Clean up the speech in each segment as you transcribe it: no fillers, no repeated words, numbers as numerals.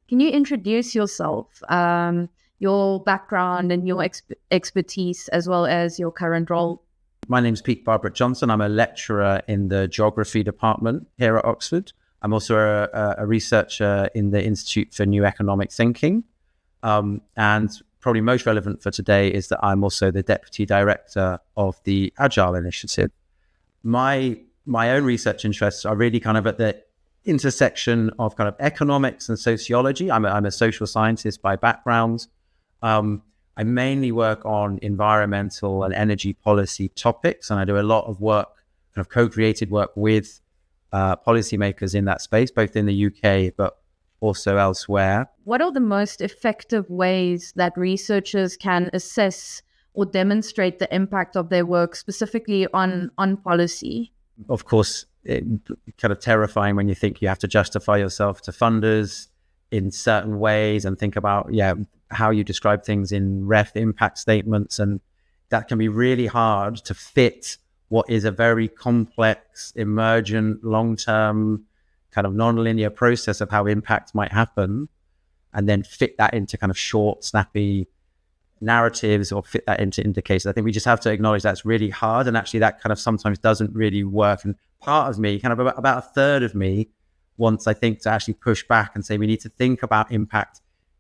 Can you introduce yourself, your background and your expertise, as well as your current role? My name's Pete Barbrook-Johnson. I'm a lecturer in the geography department here at Oxford. I'm also a researcher in the Institute for New Economic Thinking. And probably most relevant for today is that I'm also the deputy director of the Agile Initiative. My own research interests are really kind of at the intersection of kind of economics and sociology. I'm a social scientist by background. I mainly work on environmental and energy policy topics, and I do a lot of work, kind of co-created work with policymakers in that space, both in the UK but also elsewhere. What are the most effective ways that researchers can assess or demonstrate the impact of their work, specifically on policy? Of course, it's kind of terrifying when you think you have to justify yourself to funders in certain ways and think about how you describe things in ref impact statements, and that can be really hard to fit what is a very complex, emergent, long-term kind of non-linear process of how impact might happen, and then fit that into kind of short, snappy narratives or fit that into indicators. I think we just have to acknowledge that's really hard, and actually that kind of sometimes doesn't really work. And part of me, kind of about a third of me, wants, I think, to actually push back and say we need to think about impact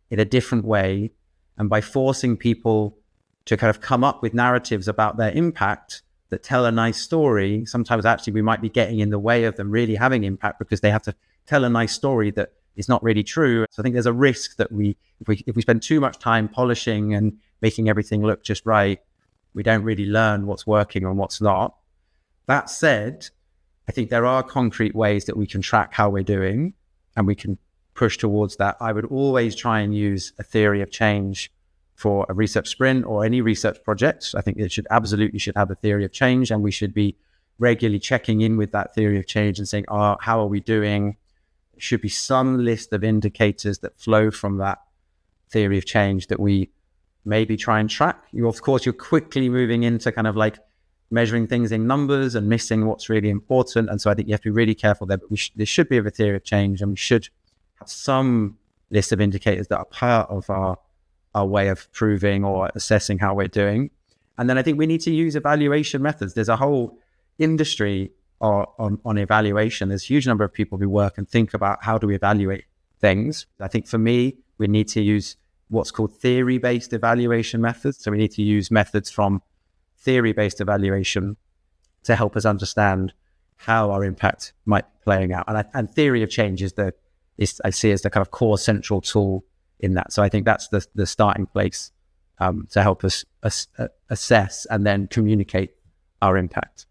in a different way. And by forcing people to kind of come up with narratives about their impact that tell a nice story, sometimes actually we might be getting in the way of them really having impact because they have to tell a nice story that is not really true. So I think there's a risk that if we spend too much time polishing and making everything look just right, we don't really learn what's working and what's not. That said, I think there are concrete ways that we can track how we're doing, and we can push towards that. I would always try and use a theory of change for a research sprint or any research project. I think it should have a theory of change, and we should be regularly checking in with that theory of change and saying, how are we doing? There should be some list of indicators that flow from that theory of change that we maybe try and track. You're quickly moving into kind of like measuring things in numbers and missing what's really important. And so I think you have to be really careful there, but there should be a theory of change, and we should have some list of indicators that are part of our way of proving or assessing how we're doing. And then I think we need to use evaluation methods. There's a whole industry on evaluation. There's a huge number of people who work and think about how do we evaluate things. I think for me, we need to use what's called theory-based evaluation methods. So we need to use methods from theory-based evaluation to help us understand how our impact might be playing out. And theory of change I see as the kind of core central tool in that. So I think that's the starting place to help us assess and then communicate our impact.